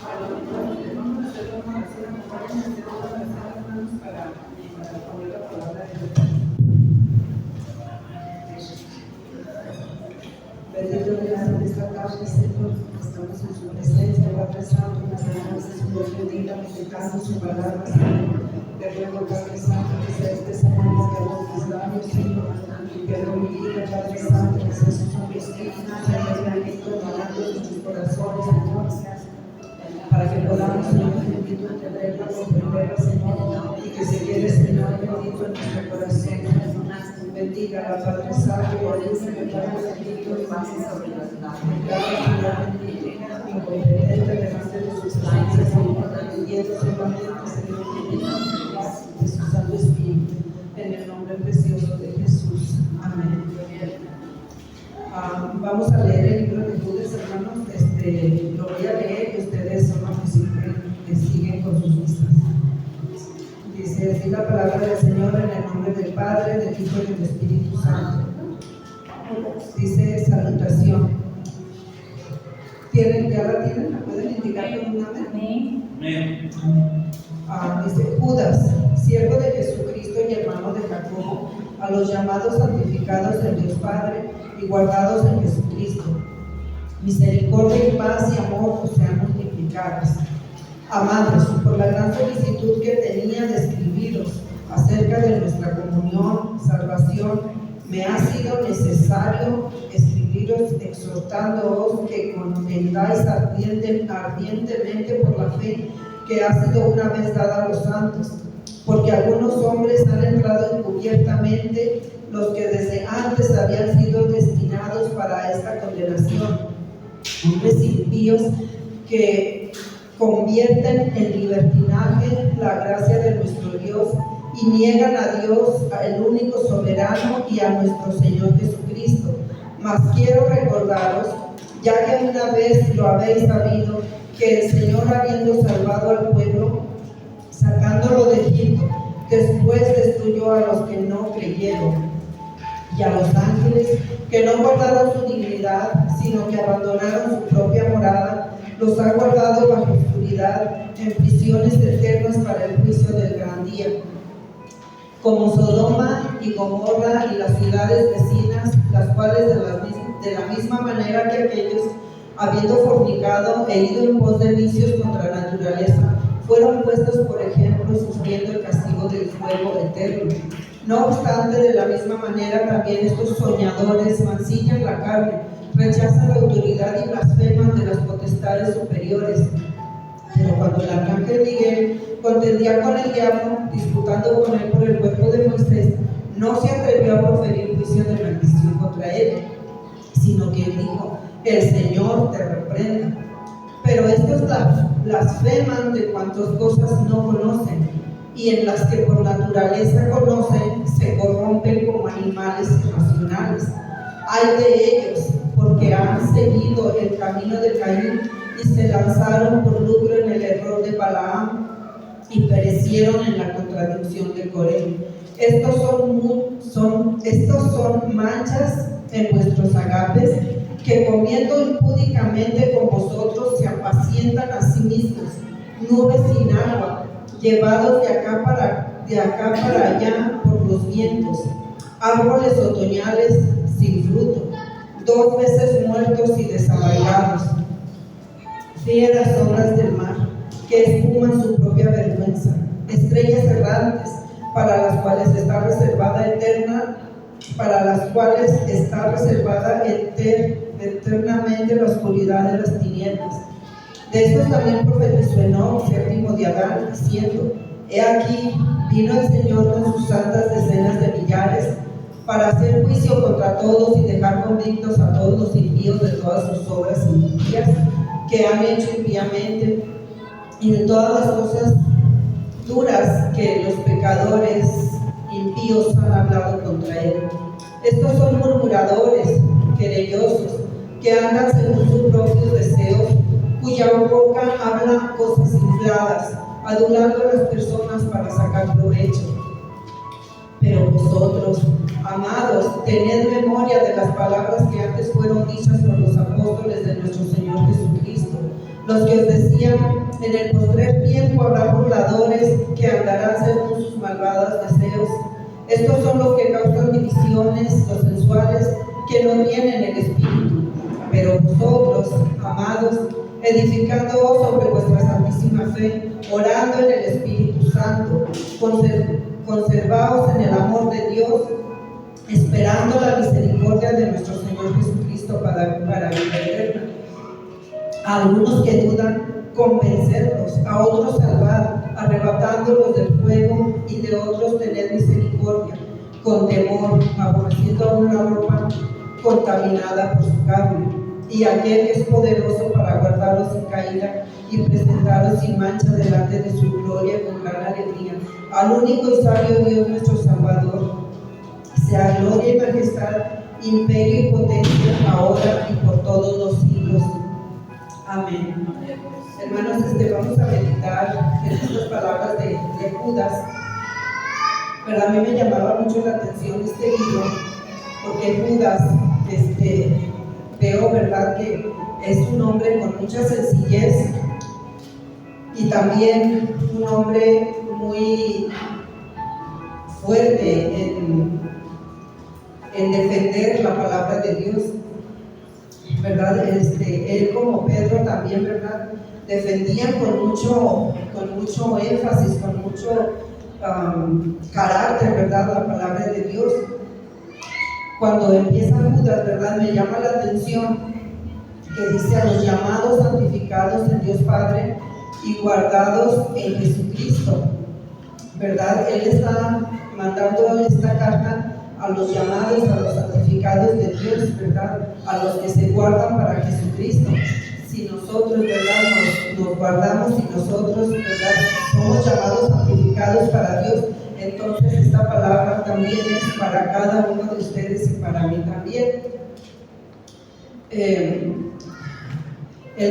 Vamos a hacer una oración, acompáñenme a todas las manos para poner la palabra de Dios. Bendito Dios, en esta tarde, Señor, estamos en su presencia, Padre Santo, en las alabanzas de su voz bendita, meditando su palabra, Señor. Te ruego, Padre Santo, que sea este Señor que habla tus labios, Señor, y que lo bendiga, Padre Santo, que sea su Santo Espíritu, Señor, bendito, hablando de nuestros corazones, Señor, para que podamos, Señor, bendito, entenderla, comprenderla, Señor, y que se quede, Señor, bendito en nuestro corazón. Bendiga a Padre Santo, y ayúdame, Padre bendito, y más sobre las lágrimas, bendito, incompetente delante de sus presencias, Señor, atendiendo solamente, Señor, de su Santo Espíritu, en el nombre precioso de Jesús. Amén. Vamos a leer el libro de Judas, hermanos. Lo voy a leer y ustedes son los que siguen con sus vistas. Dice así la palabra del Señor en el nombre del Padre, del Hijo y del Espíritu Santo. Dice salutación. ¿Ya la tienen? ¿La pueden indicar con un amén? Amén. Dice Judas, siervo de Jesucristo y hermano de Jacobo, a los llamados santificados en Dios Padre y guardados en Jesucristo. Misericordia y paz y amor os sean multiplicadas. Amados, por la gran solicitud que tenía de escribiros acerca de nuestra comunión, salvación, me ha sido necesario escribiros exhortándoos que contendáis ardientemente por la fe que ha sido una vez dada a los santos, porque algunos hombres han entrado encubiertamente, los que desde antes habían sido destinados para esta condenación, hombres impíos que convierten en libertinaje la gracia de nuestro Dios y niegan a Dios, el único soberano, y a nuestro Señor Jesucristo. Mas quiero recordaros, ya que una vez lo habéis sabido, que el Señor, habiendo salvado al pueblo, sacándolo de Egipto, después destruyó a los que no creyeron, y a los ángeles que no guardaron su dignidad, sino que abandonaron su propia morada, los ha guardado bajo oscuridad, en prisiones eternas para el juicio del gran día. Como Sodoma y Gomorra y las ciudades vecinas, las cuales de la misma manera que aquellos, habiendo fornicado e ido en pos de vicios contra la naturaleza, fueron puestos por ejemplo, sufriendo el castigo del fuego eterno. No obstante, de la misma manera también estos soñadores mancillan la carne, rechazan la autoridad y blasfeman de las potestades superiores. Pero cuando el arcángel Miguel contendía con el diablo, disputando con él por el cuerpo de Moisés, no se atrevió a proferir juicio de maldición contra él, sino que dijo: el Señor te reprenda. Pero estos blasfeman de cuantas cosas no conocen, y en las que por naturaleza conocen, se corrompen como animales irracionales. Ay de ellos, porque han seguido el camino de Caín y se lanzaron por lucro en el error de Balaam y perecieron en la contradicción de Coré. Estos son manchas en vuestros agapes, que comiendo impúdicamente con vosotros se apacientan a sí mismos, nubes sin agua, llevados de acá para allá por los vientos, árboles otoñales sin fruto, 2 veces muertos y desarraigados, fieras obras del mar, que espuman su propia vergüenza, estrellas errantes, para las cuales está reservada eternamente la oscuridad de las tinieblas. De estos también profetizó Enoc, séptimo de Adán, diciendo: he aquí, vino el Señor con sus santas decenas de millares, para hacer juicio contra todos y dejar convictos a todos los impíos de todas sus obras impías que han hecho impíamente, y de todas las cosas duras que los pecadores impíos han hablado contra él. Estos son murmuradores, querellosos, que andan según sus propios deseos, cuya boca habla cosas infladas, adulando a las personas para sacar provecho. Pero vosotros, amados, tened memoria de las palabras que antes fueron dichas por los apóstoles de nuestro Señor Jesucristo, los que os decían: en el postrer tiempo habrá burladores que andarán según sus malvados deseos. Estos son los que causan divisiones, los sensuales, que no tienen el espíritu. Pero vosotros, amados, edificándoos sobre vuestra santísima fe, orando en el Espíritu Santo, conservaos en el amor de Dios, esperando la misericordia de nuestro Señor Jesucristo para vida eterna. A algunos que dudan, convencerlos; a otros salvar, arrebatándolos del fuego; y de otros tener misericordia, con temor, aborreciendo a una ropa contaminada por su carne. Y aquel que es poderoso para guardaros sin caída y presentaros sin mancha delante de su gloria con gran alegría. Al único y sabio Dios nuestro Salvador, sea gloria y majestad, imperio y potencia, ahora y por todos los siglos. Amén. Hermanos, vamos a meditar en estas palabras de Judas. Pero a mí me llamaba mucho la atención este libro, porque Judas, veo, ¿verdad?, que es un hombre con mucha sencillez y también un hombre muy fuerte en defender la palabra de Dios, ¿verdad? Él, como Pedro también, ¿verdad?, defendían con mucho énfasis, con mucho carácter, ¿verdad?, la palabra de Dios. Cuando empieza Judas, ¿verdad?, me llama la atención que dice: a los llamados, santificados en Dios Padre y guardados en Jesucristo, ¿verdad? Él está mandando esta carta a los llamados, a los santificados de Dios, ¿verdad?, a los que se guardan para Jesucristo. Si nosotros, ¿verdad?, nos guardamos y nosotros, ¿verdad?, somos llamados, santificados para Dios, entonces esta palabra también es para cada uno de ustedes y para mí también. El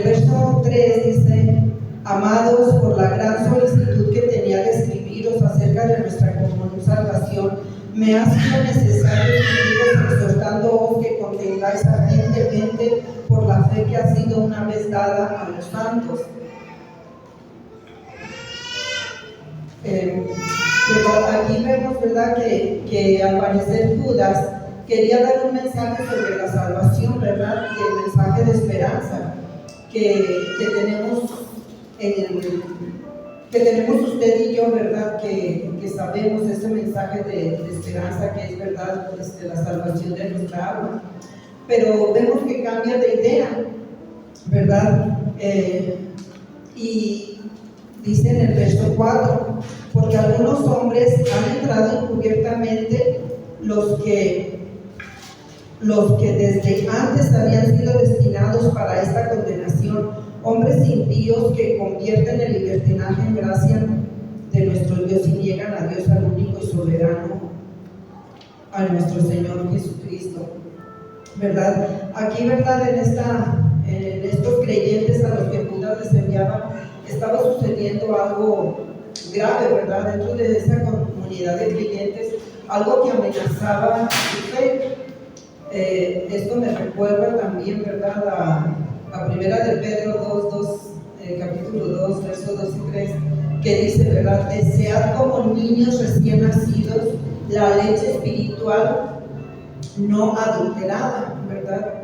verso 3 dice: amados, por la gran solicitud que tenía de escribiros acerca de nuestra común salvación, me ha sido necesario escribiros exhortándoos que contengáis ardientemente por la fe que ha sido una vez dada a los santos. Pero aquí vemos, ¿verdad?, que al parecer Judas quería dar un mensaje sobre la salvación, ¿verdad?, y el mensaje de esperanza que tenemos usted y yo, ¿verdad?, que sabemos ese mensaje de esperanza que es, ¿verdad?, la salvación de nuestra alma. Pero vemos que cambia de idea, ¿verdad? Y dice en el verso 4: porque algunos hombres han entrado encubiertamente, los que desde antes habían sido destinados para esta condenación, hombres impíos que convierten el libertinaje en gracia de nuestro Dios y niegan a Dios, al único y soberano, a nuestro Señor Jesucristo, ¿verdad? Aquí, ¿verdad?, en estos creyentes a los que Judas les enviaba, estaba sucediendo algo grave, ¿verdad?, dentro de esa comunidad de creyentes, algo que amenazaba su fe. Esto me recuerda también, ¿verdad?, a primera de Pedro 2, capítulo 2, versos 2 y 3, que dice, ¿verdad?, desead como niños recién nacidos la leche espiritual no adulterada, ¿verdad?,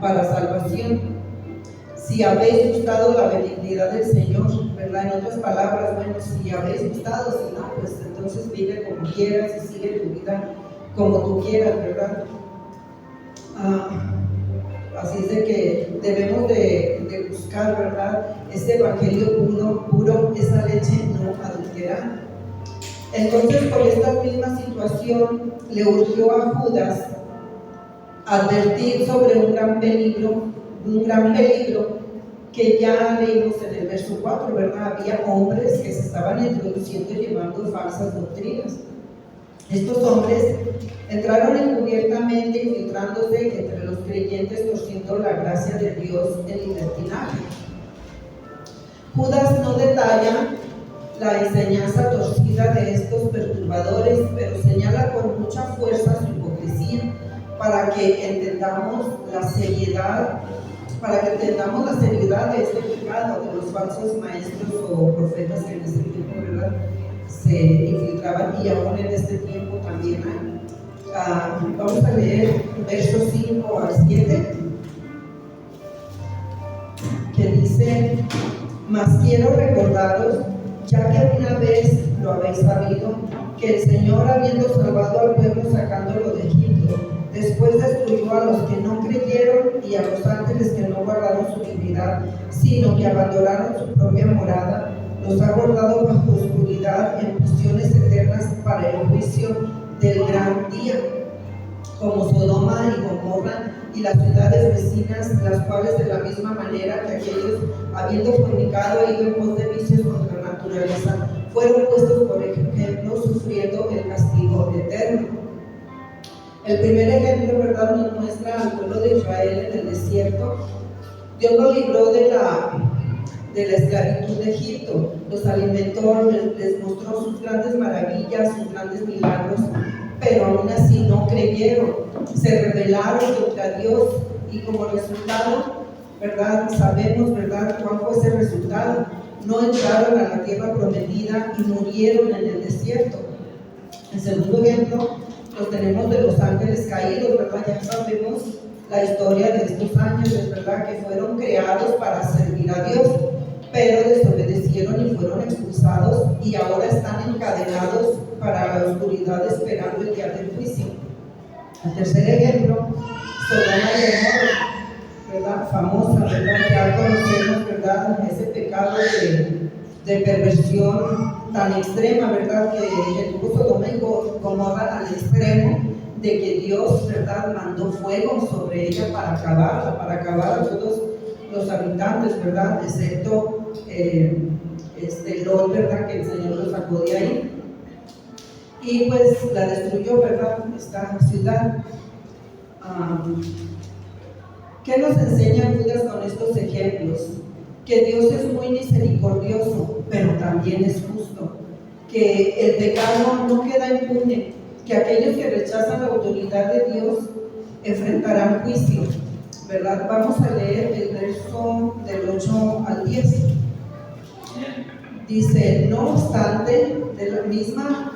para salvación. Si habéis gustado la benignidad del Señor, ¿verdad? En otras palabras, bueno, si habéis gustado, si no, pues entonces vive como quieras y sigue tu vida como tú quieras, ¿verdad? Así es de que debemos de buscar, ¿verdad?, ese evangelio puro, esa leche no adulterada. Entonces, por esta misma situación, le urgió a Judas advertir sobre un gran peligro que ya leímos en el verso 4, ¿verdad? Había hombres que se estaban introduciendo y llevando falsas doctrinas. Estos hombres entraron encubiertamente, infiltrándose entre los creyentes, torciendo la gracia de Dios en libertinaje. Judas no detalla la enseñanza torcida de estos perturbadores, pero señala con mucha fuerza su hipocresía, para que entendamos la seriedad para que entendamos la seriedad de este pecado, de los falsos maestros o profetas que en ese tiempo, ¿verdad?, se infiltraban, y aún en este tiempo también hay. Vamos a leer versos 5 al 7, que dice: mas quiero recordaros, ya que una vez lo habéis sabido, que el Señor, habiendo salvado al pueblo sacándolo de Egipto, después destruyó a los que no creyeron y a los ángeles que no guardaron su dignidad, sino que abandonaron su propia morada. Los ha guardado bajo oscuridad en prisiones eternas para el juicio del gran día, como Sodoma y Gomorra y las ciudades vecinas, las cuales de la misma manera que aquellos, habiendo fornicado e ido en pos de vicios contra la naturaleza, fueron puestos por ejemplo, sufriendo el castigo eterno. El primer ejemplo, ¿verdad?, nos muestra al pueblo de Israel en el desierto. Dios lo libró de la esclavitud de Egipto, los alimentó, les mostró sus grandes maravillas, sus grandes milagros, pero aún así no creyeron, se rebelaron contra Dios, y como resultado, ¿verdad?, sabemos, ¿verdad?, cuál fue ese resultado. No entraron a la tierra prometida y murieron en el desierto. El segundo ejemplo lo tenemos de los ángeles caídos, ¿verdad? Ya sabemos la historia de estos ángeles, ¿verdad?, que fueron creados para servir a Dios, pero desobedecieron y fueron expulsados, y ahora están encadenados para la oscuridad esperando el día del juicio. El tercer ejemplo, Sodoma y Gomorra, ¿verdad?, famosa, ¿verdad?, ya conocemos, ¿verdad?, ese pecado de perversión tan extrema, ¿verdad?, que tuvo Sodoma y Gomorra, al extremo de que Dios, ¿verdad?, mandó fuego sobre ella para acabar a todos los habitantes, ¿verdad?, excepto Lot, ¿verdad?, que el Señor lo sacó de ahí y pues la destruyó, ¿verdad?, esta ciudad. ¿Qué nos enseña Judas con estos ejemplos? Que Dios es muy misericordioso, pero también es justo, que el pecado no queda impune, que aquellos que rechazan la autoridad de Dios enfrentarán juicio, ¿verdad? Vamos a leer el verso del 8 al 10. Dice: no obstante, de la misma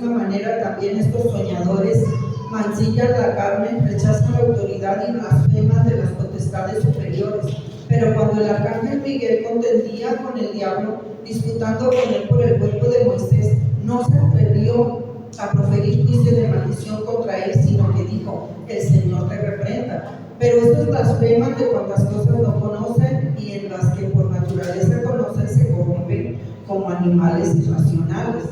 manera también estos soñadores mancillan la carne, rechazan la autoridad y blasfeman de las potestades superiores. Pero cuando el arcángel Miguel contendía con el diablo, disputando con él por el cuerpo de Moisés, no se atrevió a proferir juicio de maldición contra él, sino que dijo: el Señor te reprenda. Pero estos blasfeman de cuantas cosas no conocen, y en las que por naturaleza conocen se corrompen como animales irracionales.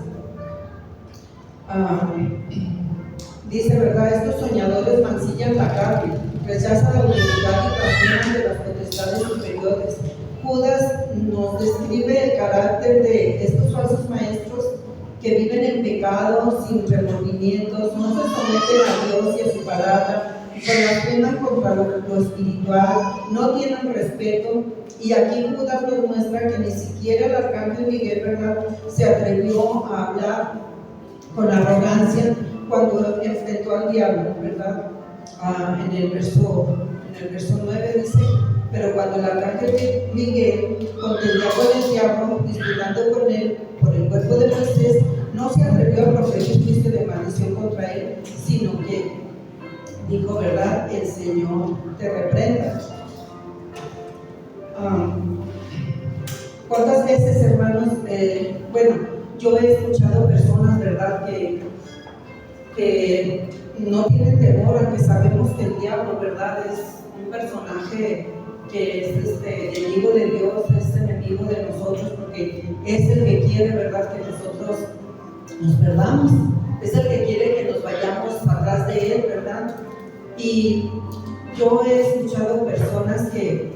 Dice, ¿verdad?, estos soñadores mancillan la carne, rechazan la autoridad y blasfeman de las potestades superiores. Judas nos describe el carácter de estos falsos maestros que viven en pecado, sin remordimientos, no se someten a Dios y a su palabra, blasfeman contra lo espiritual, no tienen respeto. Y aquí Judas nos muestra que ni siquiera el arcángel Miguel, ¿verdad?, se atrevió a hablar con arrogancia cuando enfrentó al diablo, ¿verdad? En el verso 9 dice: pero cuando el arcángel Miguel contendía con el diablo, disputando con él por el cuerpo de Moisés, no se atrevió a proferir juicio de maldición contra él, sino que dijo, ¿verdad?, el Señor te reprenda. ¿Cuántas veces, hermanos, yo he escuchado personas, ¿verdad?, que no tienen temor, aunque sabemos que el diablo, ¿verdad?, es un personaje que es enemigo de Dios, es enemigo de nosotros, porque es el que quiere, ¿verdad?, que nosotros nos perdamos, es el que quiere que nos vayamos atrás de él, ¿verdad? Y yo he escuchado personas que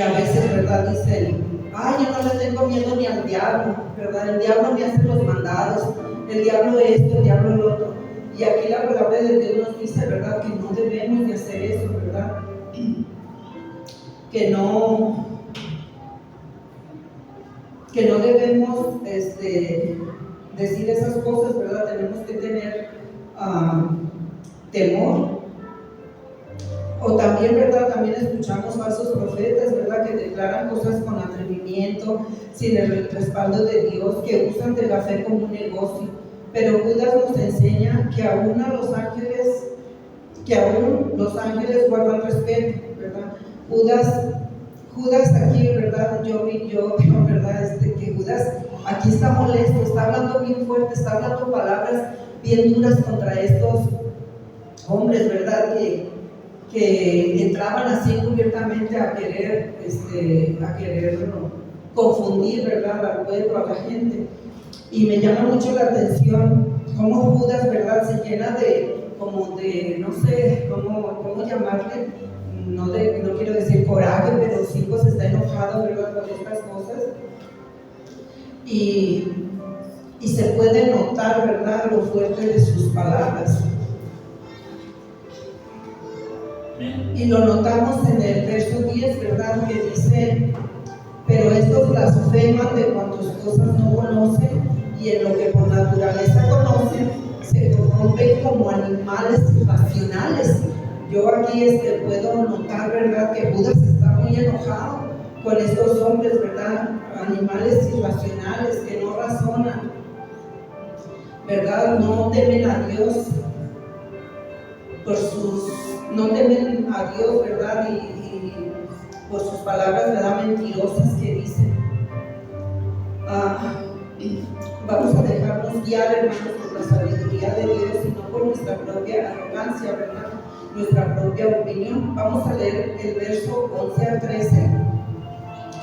a veces, ¿verdad?, dicen: ay, yo no le tengo miedo ni al diablo, ¿verdad? El diablo me hace los mandados, el diablo esto, el diablo lo otro. Y aquí la palabra de Dios nos dice, ¿verdad?, que no debemos de hacer eso, ¿verdad? Que no debemos decir esas cosas, ¿verdad? Tenemos que tener temor. O también, ¿verdad? También escuchamos falsos profetas, ¿verdad? Que declaran cosas con atrevimiento, sin el respaldo de Dios, que usan de la fe como un negocio. Pero Judas nos enseña que aún los ángeles guardan respeto, ¿verdad? Judas aquí, ¿verdad? Yo veo, ¿verdad? Que Judas aquí está molesto, está hablando bien fuerte, está hablando palabras bien duras contra estos hombres, ¿verdad? Que entraban así encubiertamente a querer confundir, ¿verdad? Al pueblo, a la gente. Y me llama mucho la atención cómo Judas, ¿verdad? Se llena no sé cómo llamarle, no quiero decir coraje, pero sí pues está enojado, ¿verdad? Con estas cosas. Y se puede notar, ¿verdad? Lo fuerte de sus palabras. Y lo notamos en el verso 10, ¿verdad? Que dice: pero estos blasfeman de cuantas cosas no conocen, y en lo que por naturaleza conocen, se corrompen como animales irracionales. Yo aquí puedo notar, ¿verdad? Que Judas está muy enojado con estos hombres, ¿verdad? Animales irracionales que no razonan, ¿verdad? No temen a Dios no temen a Dios, ¿verdad? Y por sus palabras, ¿verdad? Mentirosas que dicen. Vamos a dejarnos guiar, hermanos, por la sabiduría de Dios y no por nuestra propia arrogancia, ¿verdad? Nuestra propia opinión. Vamos a leer el verso 11 al 13,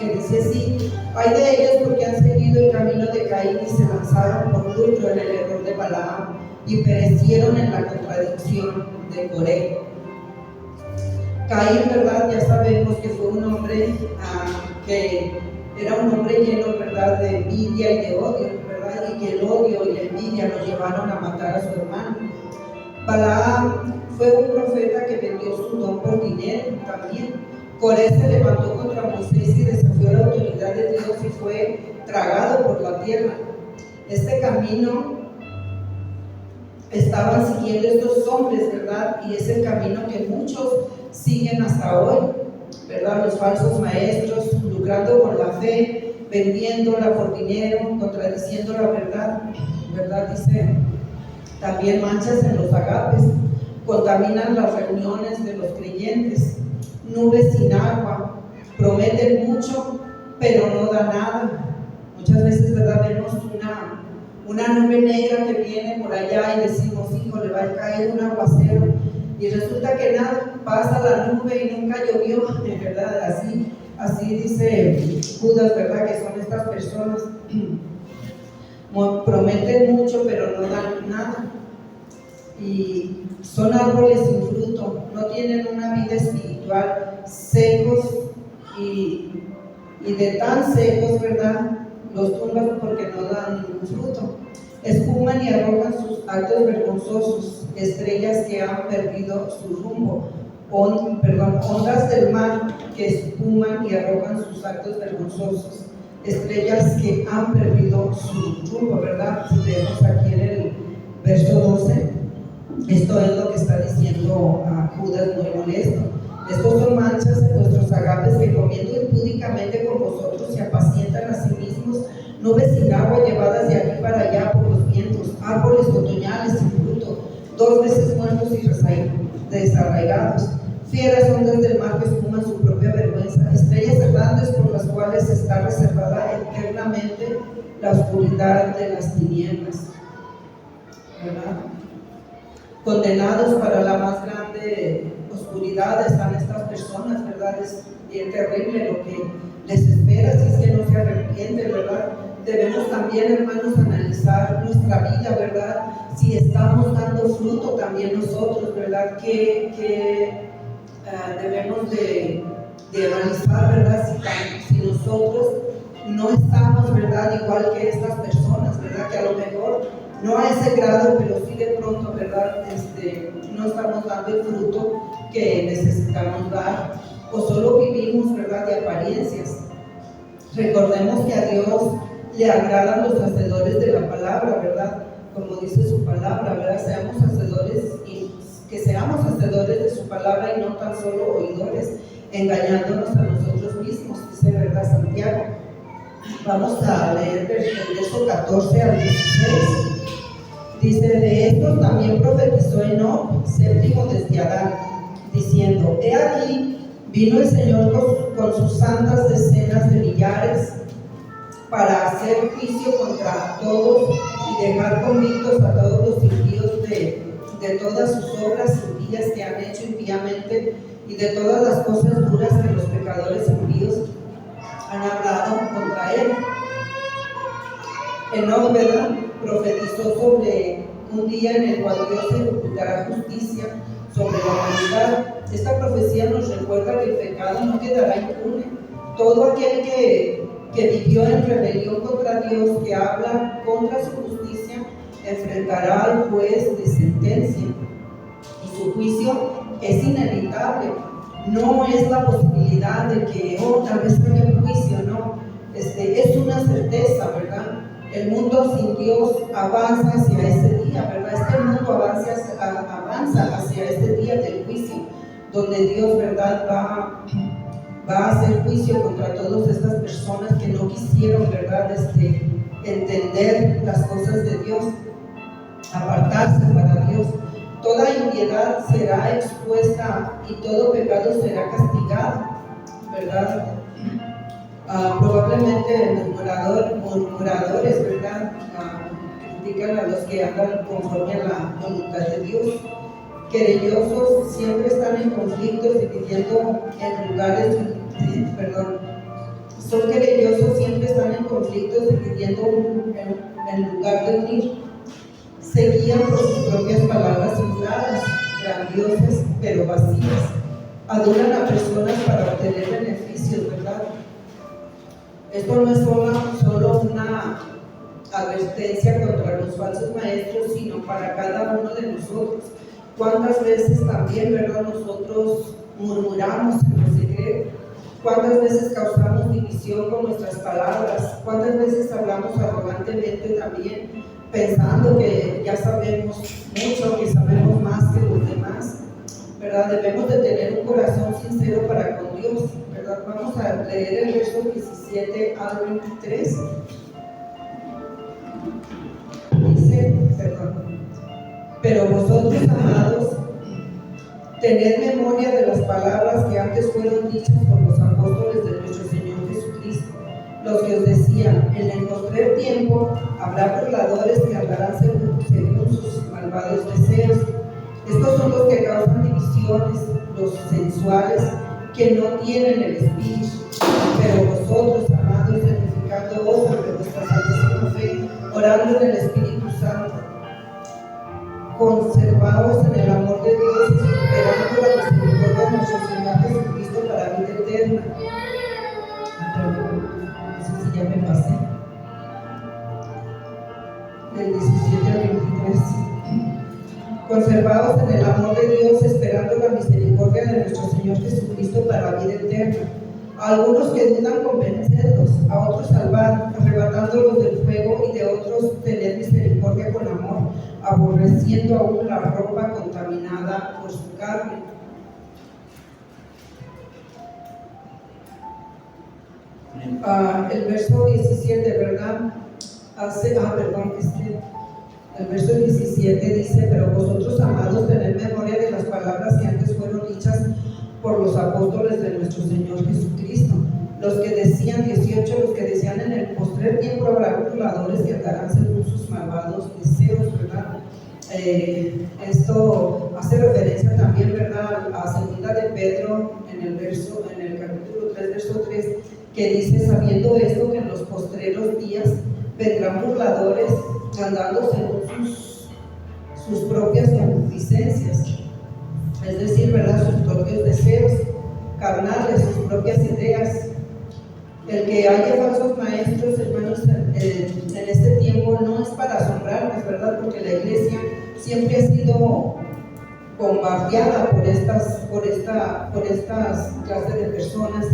que dice así: hay de ellos porque han seguido el camino de Caín y se lanzaron por lucro en el error de Balaam y perecieron en la contradicción de Coré. Caín, ¿verdad? Ya sabemos que fue un hombre que era un hombre lleno, ¿verdad? De envidia y de odio, ¿verdad? Y que el odio y la envidia lo llevaron a matar a su hermano. Balaam fue un profeta que vendió su don por dinero también. Coré se levantó contra Moisés y desafió la autoridad de Dios y fue tragado por la tierra. Este camino estaban siguiendo estos hombres, ¿verdad? Y es el camino que muchos siguen hasta hoy, ¿verdad? Los falsos maestros, lucrando con la fe, vendiéndola por dinero, contradiciendo la verdad, ¿verdad? Dice, también manchas en los agapes, contaminan las reuniones de los creyentes, nubes sin agua, prometen mucho, pero no da nada. Muchas veces, ¿verdad? Vemos una nube negra que viene por allá y decimos, hijo, le va a caer un aguacero, y resulta que nada, pasa la nube y nunca llovió, ¿verdad? Así dice Judas, ¿verdad? Que son estas personas, prometen mucho pero no dan nada, y son árboles sin fruto, no tienen una vida espiritual, secos, y de tan secos, ¿verdad? Los tumban porque no dan ningún fruto. Espuman y arrojan sus actos vergonzosos, estrellas que han perdido su rumbo, ondas del mar que espuman y arrojan sus actos vergonzosos, estrellas que han perdido su rumbo, ¿verdad? Si vemos aquí en el verso 12, esto es lo que está diciendo a Judas muy molesto. Estos son manchas en vuestros agapes que comiendo impúdicamente con vosotros se apacientan a sí mismos, nubes sin agua llevadas de aquí para allá por los vientos, árboles otoñales sin fruto, 2 veces muertos y desarraigados, fieras ondas del mar que espuman su propia vergüenza, estrellas errantes por las cuales está reservada eternamente la oscuridad de las tinieblas, ¿verdad? Condenados para la más grande oscuridad están estas personas, ¿verdad? Es bien terrible lo que les espera si es que no se arrepienten, ¿verdad? Debemos también, hermanos, analizar nuestra vida, ¿verdad? Si estamos dando fruto también nosotros, ¿verdad? Que debemos de analizar, ¿verdad? Si nosotros no estamos, ¿verdad? Igual que estas personas, ¿verdad? Que a lo mejor no a ese grado, pero sí de pronto, ¿verdad? No estamos dando el fruto que necesitamos dar, o solo vivimos, ¿verdad? De apariencias. Recordemos que a Dios le agradan los hacedores de la palabra, ¿verdad? Como dice su palabra, ¿verdad? Seamos hacedores que seamos hacedores de su palabra y no tan solo oidores, engañándonos a nosotros mismos, dice, ¿verdad, Santiago? Vamos a leer del verso 14 al 16. Dice, de estos también profetizó Enoc, séptimo desde Adán, diciendo, he aquí, vino el Señor con sus santas decenas de millares para hacer juicio contra todos y dejar convictos a todos los impíos de todas sus obras impías que han hecho impíamente y de todas las cosas duras que los pecadores impíos han hablado contra él. Enoc, ¿verdad?, profetizó sobre un día en el cual Dios ejecutará justicia sobre la humanidad. Esta profecía nos recuerda que el pecado no quedará impune. Todo aquel que vivió en rebelión contra Dios, que habla contra su justicia, enfrentará al juez de sentencia y su juicio es inevitable. No es la posibilidad de que tal vez haya un juicio, no, es una certeza, ¿verdad? El mundo sin Dios avanza hacia ese día, ¿verdad? El mundo avanza hacia ese día del juicio, donde Dios, ¿verdad?, va a hacer juicio contra todas estas personas que no quisieron, ¿verdad?, entender las cosas de Dios, apartarse para Dios. Toda impiedad será expuesta y todo pecado será castigado, ¿verdad? Probablemente murmuradores, ¿verdad?, critican a los que andan conforme a la voluntad de Dios. Querellosos siempre están en conflictos, dividiendo en lugares, son querellosos, siempre están en conflictos, dividiendo en lugar de unir. Se guían por sus propias palabras infladas, grandiosas pero vacías. Adoran a personas para obtener beneficios, ¿verdad? Esto no es solo una advertencia contra los falsos maestros, sino para cada uno de nosotros. ¿Cuántas veces también, ¿verdad?, nosotros murmuramos en lo secreto? ¿Cuántas veces causamos división con nuestras palabras? ¿Cuántas veces hablamos arrogantemente también, pensando que ya sabemos mucho, que sabemos más que los demás? ¿Verdad? Debemos de tener un corazón sincero para con Dios, ¿verdad? Vamos a leer el verso 17 al 23. Dice, pero vosotros, amados, tened memoria de las palabras que antes fueron dichas por los apóstoles de nuestro Señor Jesucristo, los que os decían, en el postrer tiempo habrá burladores que hablarán según sus malvados deseos. Estos son los que causan divisiones, los sensuales, que no tienen el espíritu. Pero vosotros, amados, edificándoos sobre vuestra santísima fe, orando en el Espíritu Santo, conservaos en el amor de Dios, esperando la misericordia de nuestro Señor Jesucristo para vida eterna. No sé si ya me pasé. Del 17 al 23. Conservaos en el amor de Dios, esperando la misericordia de nuestro Señor Jesucristo para vida eterna. A algunos que dudan, convencerlos, a otros salvar, arrebatándolos del fuego, y de otros tener misericordia con amor, aborreciendo aún la ropa contaminada por su carne. El verso 17, ¿verdad? El verso 17 dice, pero vosotros, amados, tened memoria de las palabras que antes fueron dichas por los apóstoles de nuestro Señor Jesucristo, los que decían, 18, los que decían, en el postrer tiempo habrá burladores que andarán según sus malvados deseos, ¿verdad? Esto hace referencia también, ¿verdad?, a segunda de Pedro en el capítulo 3, verso 3, que dice, sabiendo esto, que en los postreros días vendrán burladores andando según sus propias concupiscencias, es decir, ¿verdad?, sus propios deseos carnales, sus propias ideas. El que haya falsos maestros, hermanos, en este tiempo no es para asombrarnos, ¿verdad?, porque la iglesia siempre ha sido bombardeada por estas clases de personas.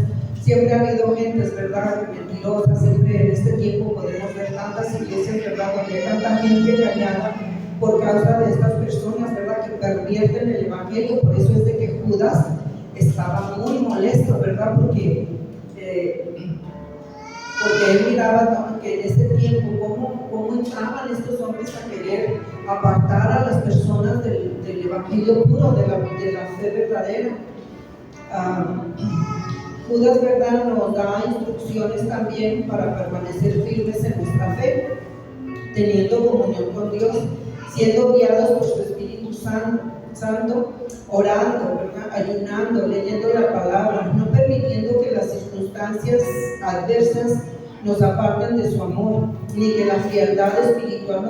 Siempre ha habido gentes, ¿verdad?, mentirosas. Siempre en este tiempo podemos ver tantas iglesias, ¿verdad?, donde hay tanta gente engañada, por causa de estas personas, ¿verdad?, que pervierten el evangelio. Por eso es de que Judas estaba muy molesto, ¿verdad?, porque él miraba que en ese tiempo cómo entraban estos hombres a querer apartar a las personas del evangelio puro, de la fe verdadera. Judas, ¿verdad?, nos da instrucciones también para permanecer firmes en nuestra fe, teniendo comunión con Dios, siendo guiados por su Espíritu Santo, orando, ¿verdad?, ayunando, leyendo la palabra, no permitiendo que las circunstancias adversas nos aparten de su amor, ni que la frialdad espiritual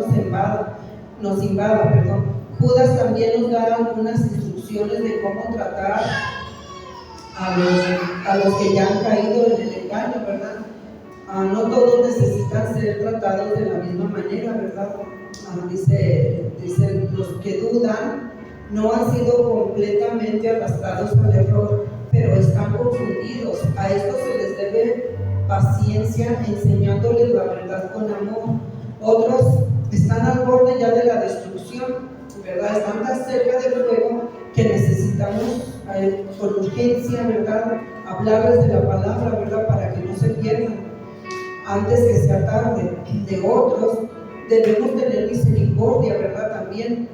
nos invada. Judas también nos da algunas instrucciones de cómo tratar a los que ya han caído en el engaño, ¿verdad? No todos necesitan ser tratados de la misma manera, ¿verdad? Dice los que dudan no han sido completamente arrastrados al error, pero están confundidos. A estos se les debe paciencia, enseñándoles la verdad con amor. Otros están al borde ya de la destrucción, ¿verdad? Están tan cerca del fuego que necesitamos con urgencia, ¿verdad?, hablarles de la palabra, ¿verdad?, para que no se pierdan antes que sea tarde. De otros debemos tener misericordia, ¿verdad?, también.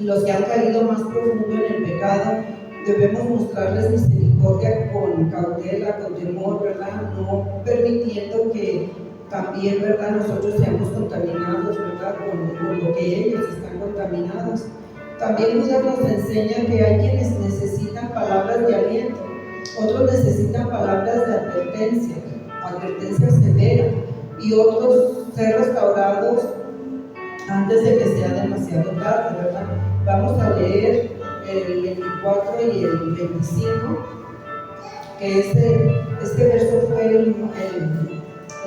Los que han caído más profundo en el pecado, debemos mostrarles misericordia con cautela, con temor, ¿verdad?, no permitiendo que también, ¿verdad?, nosotros seamos contaminados, ¿verdad?, con lo que ellos están contaminados. También Judas nos enseña que hay quienes necesitan palabras de aliento, otros necesitan palabras de advertencia severa, y otros ser restaurados antes de que sea demasiado tarde, ¿verdad? Vamos a leer el 24 y el 25, que este verso fue el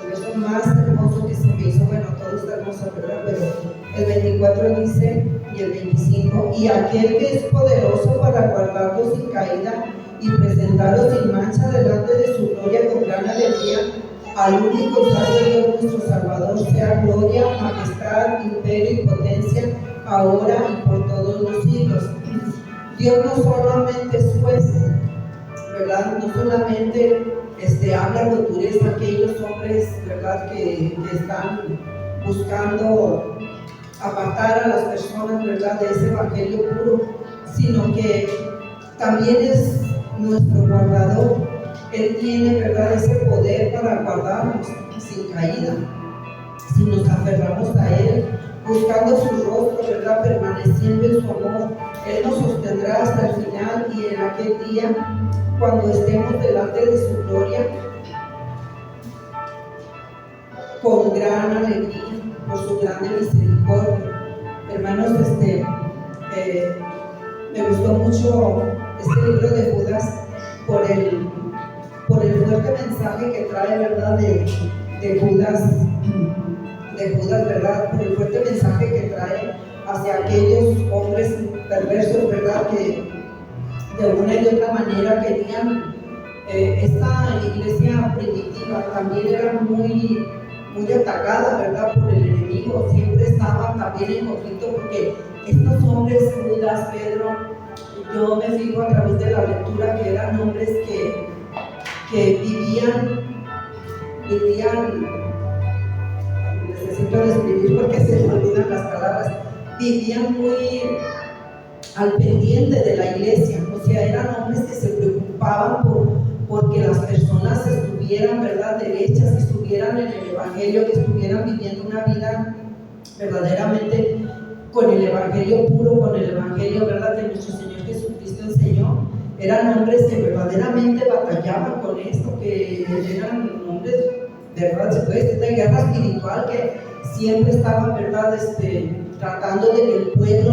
verso más hermoso que se me hizo. Bueno, todo está hermoso, ¿verdad? Pero el 24 dice, y el 25, y aquel que es poderoso para guardarlos sin caída y presentarlos sin mancha delante de su gloria con gran alegría, al único y sabio Dios nuestro Salvador, sea gloria, majestad, imperio y potencia, ahora y por todos los siglos. Dios no solamente es juez, ¿verdad?, no solamente habla con dureza a aquellos hombres, ¿verdad?, que están buscando apartar a las personas, ¿verdad?, de ese evangelio puro, sino que también es nuestro guardador. Él tiene, ¿verdad?, ese poder para guardarnos sin caída, si nos aferramos a Él, buscando su rostro, ¿verdad?, permaneciendo en su amor. Él nos sostendrá hasta el final, y en aquel día, cuando estemos delante de su gloria, con gran alegría, por su grande misericordia. Hermanos, me gustó mucho este libro de Judas por el fuerte mensaje que trae, ¿verdad?, de Judas, ¿verdad?, por el fuerte mensaje que trae hacia aquellos hombres perversos, ¿verdad?, que de una y otra manera querían. Esta iglesia primitiva también era muy atacada, ¿verdad?, por el enemigo. Siempre estaban también en conflicto, porque estos hombres, Judas, Pedro, yo me fijo a través de la lectura que eran hombres que vivían, necesito describir porque se me olvidan las palabras, vivían muy al pendiente de la iglesia. O sea, eran hombres que se preocupaban porque las personas estuvieran, ¿verdad?, derechas, que estuvieran en el evangelio, que estuvieran viviendo una vida verdaderamente con el evangelio puro, con el evangelio, ¿verdad?, que nuestro Señor Jesucristo enseñó. Eran hombres que verdaderamente batallaban con esto, que eran hombres, ¿verdad?, se puede decir, de guerra espiritual, que siempre estaban, ¿verdad?, tratando de que el pueblo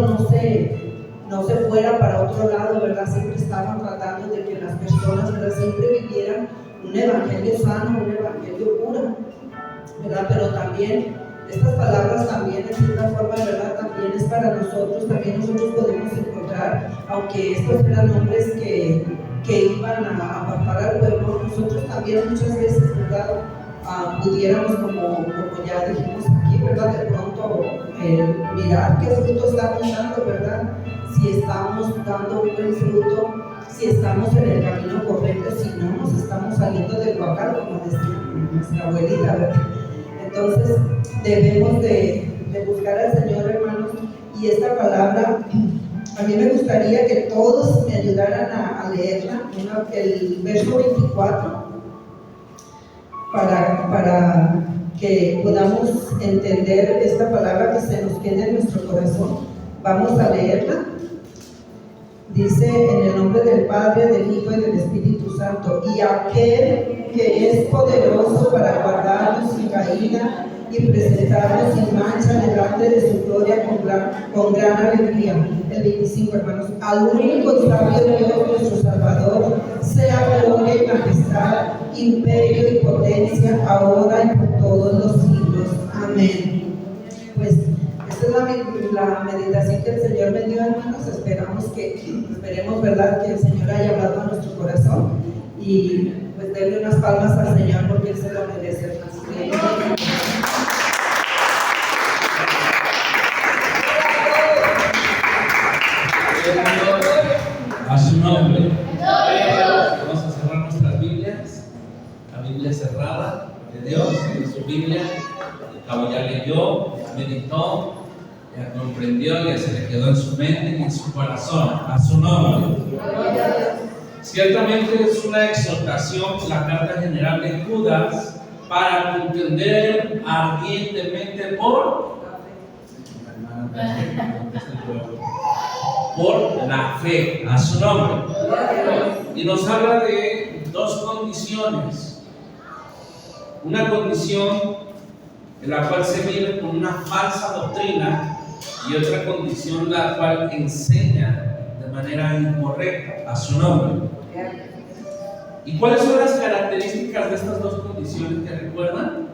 no se fuera para otro lado, ¿verdad? Siempre estaban tratando de que las personas, ¿verdad?, siempre vivieran un evangelio sano, un evangelio puro, ¿verdad? Pero también estas palabras también, de cierta forma, ¿verdad?, también es para nosotros. También nosotros podemos encontrar, aunque estos eran hombres que iban a apartar al pueblo, nosotros también muchas veces, ¿verdad?, pudiéramos, como ya dijimos aquí, ¿verdad? De pronto mirar qué fruto estamos dando, ¿verdad? Si estamos dando un buen fruto, si estamos en el camino correcto, si no nos estamos saliendo del guacal, como decía nuestra abuelita, ¿verdad? Entonces debemos de buscar al Señor, hermanos, y esta palabra a mí me gustaría que todos me ayudaran a leerla, el verso 24, para que podamos entender esta palabra, que se nos quede en nuestro corazón. Vamos a leerla. Dice: en el nombre del Padre, del Hijo y del Espíritu Santo, y aquel que es poderoso para guardarnos sin caída y presentarnos sin mancha delante de su gloria con gran alegría. El 25, hermanos. Al único y sabio Dios, nuestro Salvador, sea gloria y majestad, imperio y potencia, ahora y por todos los siglos. Amén. Pues esta es la meditación que el Señor me dio, hermanos. Esperemos, ¿verdad?, que el Señor haya hablado a nuestro corazón, y pues denle unas palmas al Señor, porque Él se lo merece, hermanos. A su nombre. Vamos a cerrar nuestras Biblias. La Biblia cerrada de Dios, en su Biblia. El cabo ya leyó, ya meditó, ya comprendió, ya se le quedó en su mente y en su corazón. A su nombre. Ciertamente es una exhortación, la carta general de Judas, para contender ardientemente por la fe. A su nombre. Y nos habla de dos condiciones. Una condición en la cual se vive con una falsa doctrina, y otra condición la cual enseña de manera incorrecta. A su nombre. ¿Y cuáles son las características de estas dos condiciones que recuerdan?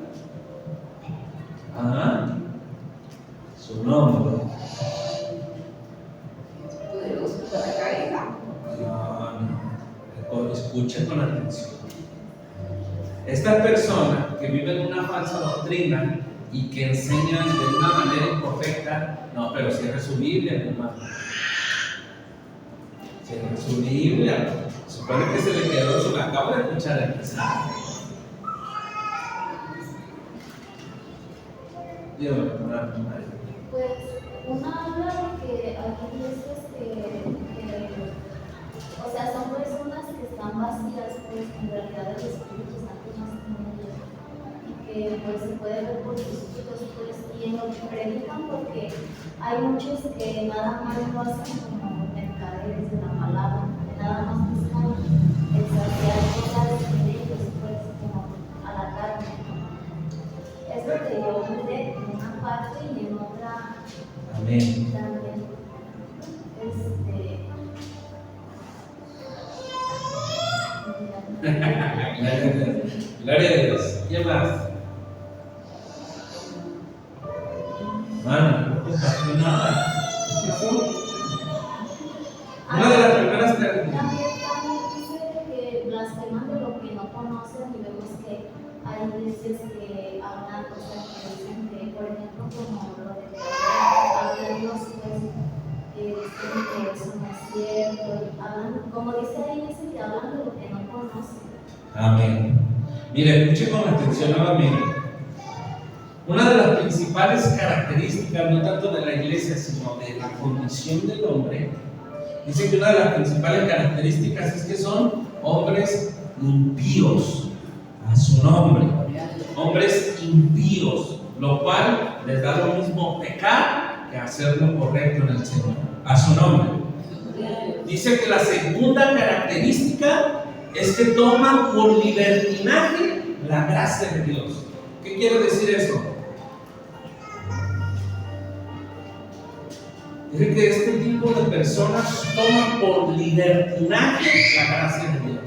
Su nombre. No. Escuchen con atención. Esta persona que vive en una falsa doctrina y que enseña de una manera incorrecta, no, pero cierre su Biblia, mi hermano. Cierre su Biblia. Supone que se le quedó, se la acabo de escuchar el mensaje. Dígame, pues una habla de que hay iglesias que o sea, son personas que están vacías, pues en realidad el Espíritu Santo no está en ellas, y que pues se puede ver por sus frutos, pues, y en lo que predican, porque hay muchos que nada más lo hacen como mercaderes de la palabra, que nada más buscan el saciar cosas en ellos, pues como a la carne. Es lo que yo miré en una parte y en otra. Amén. También. Gloria a Dios. ¿Quién más? Mano, no te pasó nada. Una de las primeras También dice que blasfeman de lo que no conocen, y vemos que hay iglesias que hablan, o sea, que dicen que, por ejemplo, como lo de hablan Dios, pues, dicen que eso no es cierto, hablan, como dice ahí, dicen que hablan de lo que no conocen. Amén. Mire, escuche con atención nuevamente. Una de las principales características, no tanto de la iglesia, sino de la condición del hombre, dice que una de las principales características es que son hombres impíos. A su nombre. Hombres impíos, lo cual les da lo mismo pecar que hacer lo correcto en el Señor. A su nombre. Dice que la segunda característica es que toman por libertinaje la gracia de Dios. ¿Qué quiere decir eso? Dice que este tipo de personas toman por libertinaje la gracia de Dios.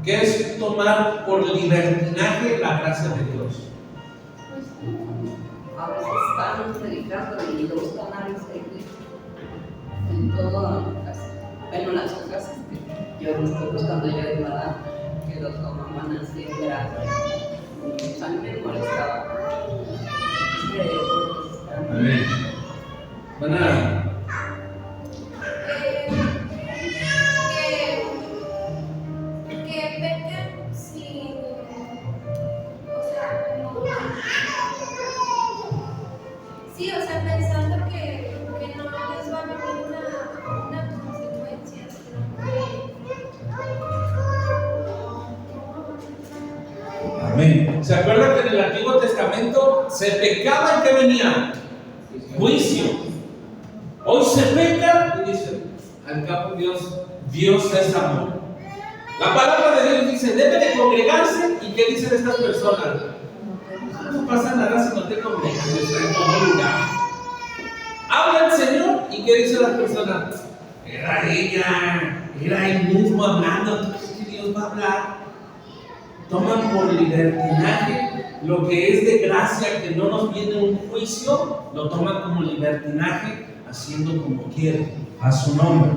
¿Qué es tomar por libertinaje la gracia de Dios? A veces están predicando y lo buscan a seguir en todo, bueno, las nosotros cuando yo iba, que lo tomaban así en grasa. A mí me molestaba. Amén. Buena. Que pecan sin, o sea, como, sí, o sea, pensando que no les va a venir una consecuencia, Amén. ¿Se acuerdan que en el Antiguo Testamento se pecaba en qué venía? Juicio. Hoy se peca y dice, al cabo Dios es amor. La palabra de Dios dice, debe de congregarse. ¿Y qué dicen estas personas? No pasa nada si no te congregas, está en todo lugar. Habla el Señor y ¿qué dicen las personas? Era ella, era él mismo hablando. Entonces, ¿qué Dios va a hablar? Toman por libertinaje lo que es de gracia, que no nos viene un juicio, lo toman como libertinaje, haciendo como quieren, a su nombre.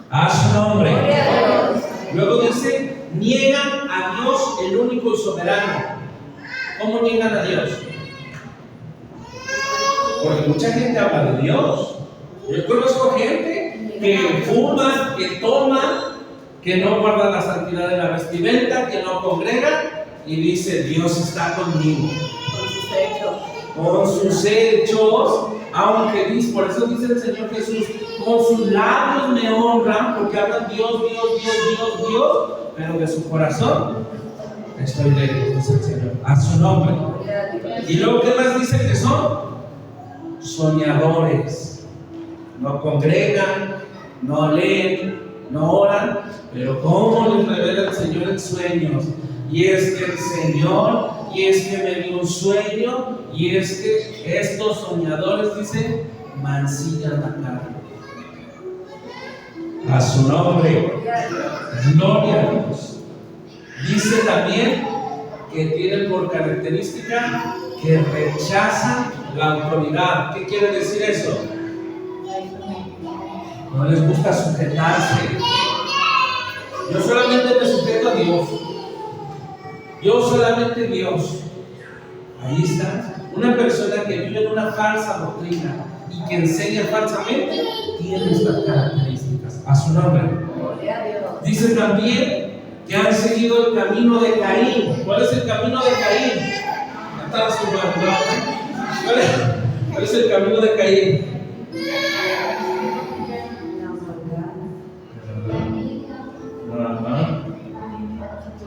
A su nombre. Luego dice, niegan a Dios el único y soberano. ¿Cómo niegan a Dios? Porque mucha gente habla de Dios. Yo conozco gente que fuma, que toma, que no guarda la santidad de la vestimenta, que no congrega y dice, Dios está conmigo. Con sus hechos, aunque dice, por eso dice el Señor Jesús, con sus labios me honran, porque hablan Dios, pero de su corazón estoy lejos, dice el Señor, a su nombre. Y luego, ¿qué más dice que son? Soñadores. No congregan, no leen, no oran, pero ¿cómo les revela el Señor en sueños? Y es que el Señor, y es que me dio un sueño, y es que estos soñadores, dicen, mancillan la carne. A su nombre, gloria a Dios. Dice también que tienen por característica que rechazan la autoridad. ¿Qué quiere decir eso? No les gusta sujetarse. Yo solamente me sujeto a Dios. Yo solamente Dios. Ahí está. Una persona que vive en una falsa doctrina y que enseña falsamente tiene estas características. A su nombre. Dice también que han seguido el camino de Caín. ¿Cuál es el camino de Caín? ¿Cuál es el camino de Caín?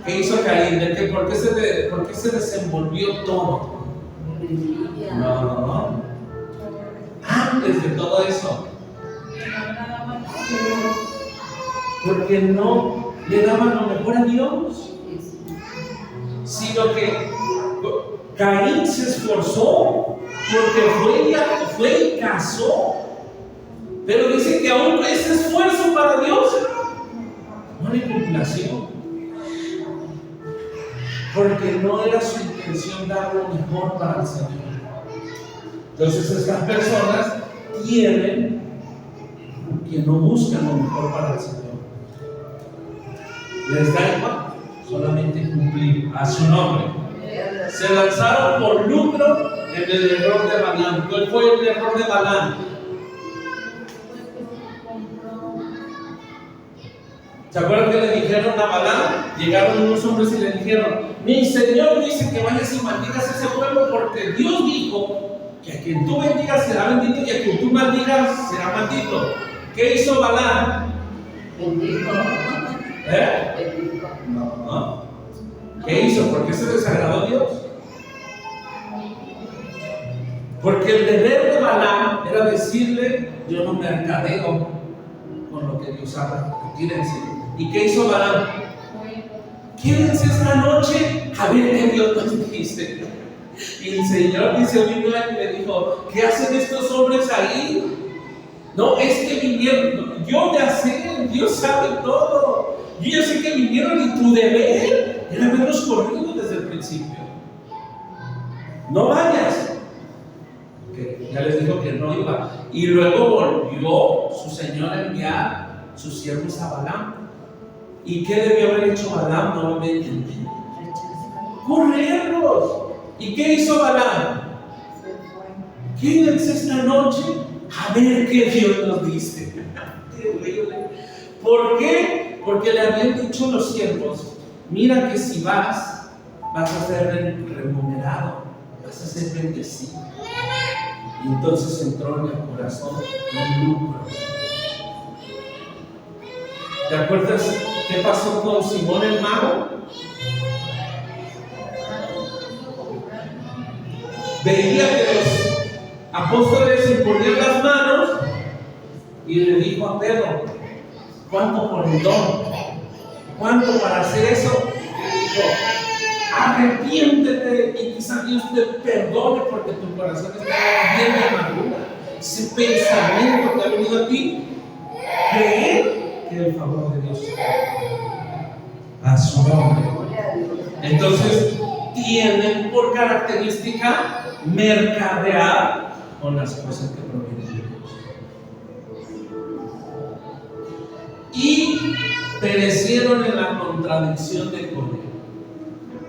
¿Qué hizo Caín? ¿Por qué se desenvolvió todo? No. Antes de todo eso. Porque no le daban lo mejor a Dios. Sino que Caín se esforzó, porque fue y casó. Pero dice que aún ese esfuerzo para Dios no le complació. Porque no era su intención dar lo mejor para el Señor. Entonces estas personas tienen que no buscan lo mejor para el Señor. Les da igual solamente cumplir a su nombre. Se lanzaron por lucro en el error de Balaam. ¿Cuál fue el error de Balaam? ¿Se acuerdan que le dijeron a Balaam? Llegaron unos hombres y le dijeron: mi Señor dice que vayas y maldigas a ese pueblo, porque Dios dijo que a quien tú bendigas será bendito y a quien tú maldigas será maldito. ¿Qué hizo Balaam? Bendijo. Bendijo. No. ¿Qué hizo? ¿Por qué se desagradó a Dios? Porque el deber de Balaam era decirle: yo no mercadeo con lo que Dios habla, quédense. ¿Y qué hizo Balaam? Quédense esta noche a ver qué Dios nos dice. Y el Señor dice: vino y le dijo: ¿qué hacen estos hombres ahí? No, es que vinieron, yo ya sé, Dios sabe todo. Yo ya sé que vinieron y tu deber era haberlos corrido desde el principio. No vayas. Okay, ya les dijo que no iba. Y luego volvió su Señor a enviar sus siervos a Balaam. ¿Y qué debió haber hecho Balaam nuevamente? Correrlos. ¿Y qué hizo Balaam? Quédense esta noche a ver qué Dios nos dice. ¿Por qué? Porque le habían dicho los siervos: mira que si vas a ser remunerado, vas a ser bendecido. Y entonces entró en el corazón un lucro. ¿Te acuerdas qué pasó con Simón el mago? Veía que los apóstoles imponían las manos y le dijo a Pedro: ¿cuánto por el don? ¿Cuánto para hacer eso? Y le dijo: arrepiéntete y quizá Dios te perdone, porque tu corazón está lleno de amargura. Ese pensamiento que ha venido a ti, cree que el favor de Dios a su nombre. Entonces tienen por característica mercadear con las cosas que provienen de Dios. Y perecieron en la contradicción de Coré.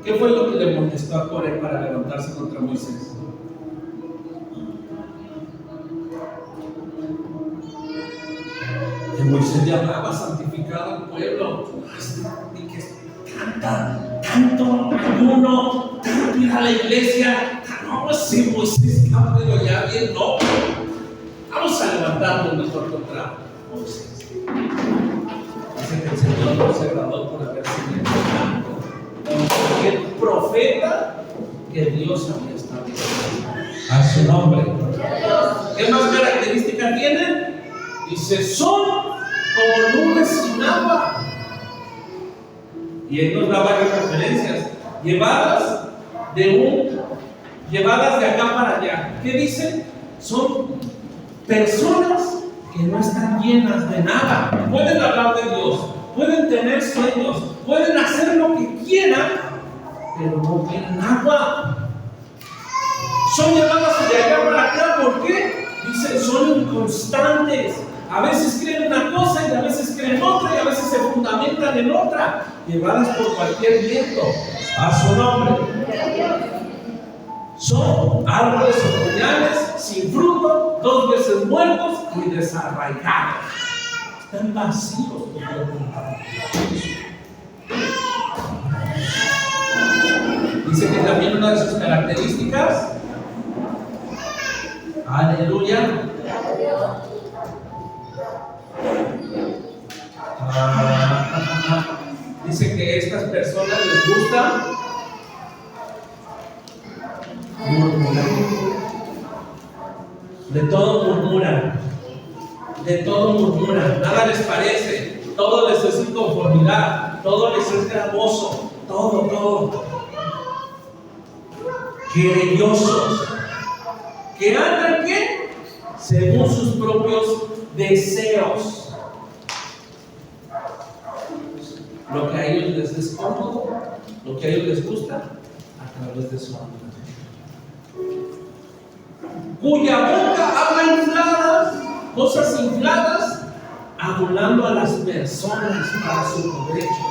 ¿Qué fue lo que le molestó a Coré para levantarse contra Moisés? Que Moisés llamaba santificado al pueblo, y que tanto ayuno, tanto ir a la iglesia. No, si Moisés pero ya bien, no. Vamos a levantarnos mejor contra Moisés. Dice que el Señor no se agradó por haber sido tanto con el profeta que Dios había establecido. A su nombre. ¿Qué más características tienen? Dice: son como nubes sin agua. Y él nos da varias referencias, llevadas de acá para allá. ¿Qué dice? Son personas que no están llenas de nada. Pueden hablar de Dios, pueden tener sueños, pueden hacer lo que quieran, pero no tienen agua. Son llevadas de acá para acá. ¿Por qué? Dice: son inconstantes. A veces creen una cosa y a veces creen otra, y a veces se fundamentan en otra, llevadas por cualquier viento. A su nombre. Son árboles otoñales sin fruto, 2 veces muertos y desarraigados. Están vacíos. Dice que también una de sus características, aleluya, dice que a estas personas les gusta murmurar. De todo murmuran, nada les parece, todo les es inconformidad, todo les es gravoso, todo. Querellosos, que andan ¿qué? Según sus propios deseos. Lo que a ellos les es cómodo, lo que a ellos les gusta, a través de su alma. Cuya boca habla infladas, cosas infladas, adulando a las personas para su provecho.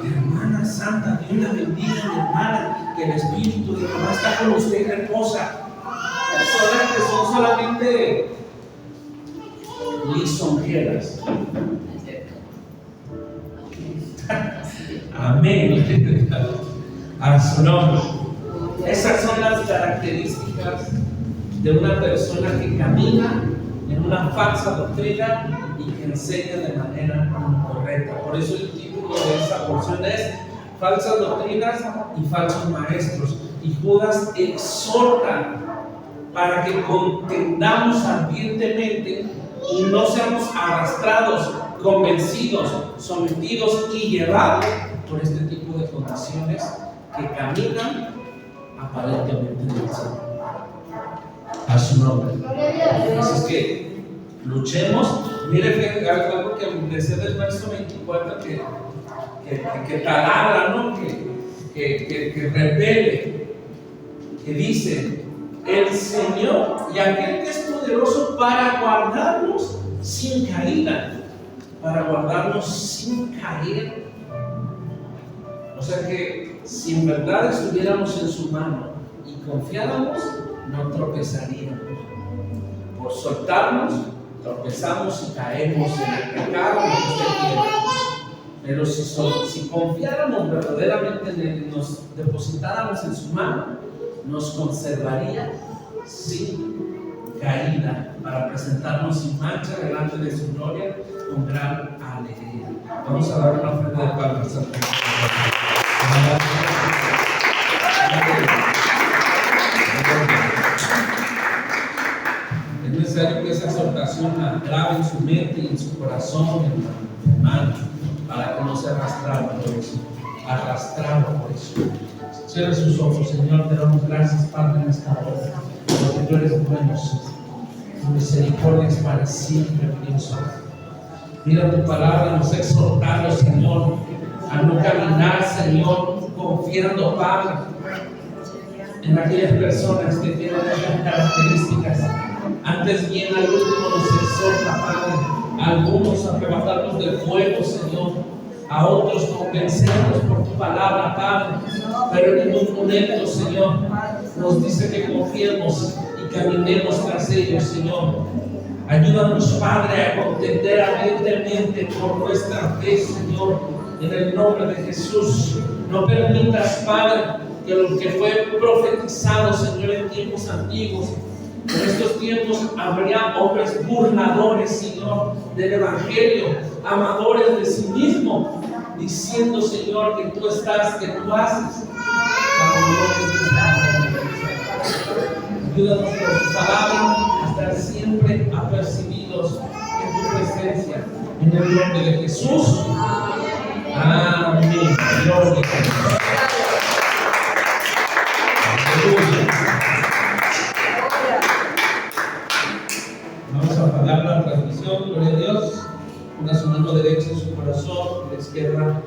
Hermana santa, Dios la bendiga, mi hermana, que el Espíritu de Jehová está con usted, hermosa. Personas que son solamente lisonjeras. Amén. A su nombre. Esas son las características de una persona que camina en una falsa doctrina y que enseña de manera incorrecta. Por eso el título de esta porción es Falsas doctrinas y falsos maestros. Y Judas exhorta para que contendamos ardientemente y no seamos arrastrados, convencidos, sometidos y llevados por este tipo de condiciones que caminan aparentemente en el cielo. A su nombre. Así es que luchemos. Mire que algo que decía del verso 24 que taladra, ¿no? que repele, que dice: el Señor y aquel que es poderoso para guardarnos sin caída para guardarnos sin caer. O sea que si en verdad estuviéramos en su mano y confiáramos, no tropezaríamos. Por soltarnos, tropezamos y caemos en el pecado que usted quiere. Pero si confiáramos verdaderamente en Él, nos depositáramos en su mano, nos conservaría sin caída, para presentarnos sin mancha delante de su gloria con gran alegría. Vamos a dar una ofrenda de palmas al Señor. Es necesario que esa exhortación la grabe en su mente y en su corazón, hermano, para que no sea arrastrado por eso. Cierre sus ojos, Señor, te damos gracias, Padre, en esta hora, porque tú eres bueno, tu misericordia es para siempre, Dios. Mira tu palabra, nos ha exhortado, Señor, a no caminar, Señor, confiando, Padre, en aquellas personas que tienen estas características. Antes bien, al último nos exhorta, Padre, a algunos a arrebatarnos del fuego, Señor, a otros convencernos por tu palabra, Padre, pero en ningún momento, Señor, nos dice que confiemos y caminemos tras ellos, Señor. Ayúdanos, Padre, a contender ardientemente por nuestra fe, Señor, en el nombre de Jesús. No permitas, Padre, que lo que fue profetizado, Señor, en tiempos antiguos, en estos tiempos habría hombres burladores, Señor, del Evangelio, amadores de sí mismo, diciendo, Señor, que tú estás, que tú haces, cuando no necesitamos. Ayúdanos por tu palabra a estar siempre apercibidos en tu presencia, en el nombre de Jesús. Amén. Gloria a Dios. Aleluya. Vamos a apagar la transmisión, gloria a Dios. Ponga su mano derecha en su corazón, la izquierda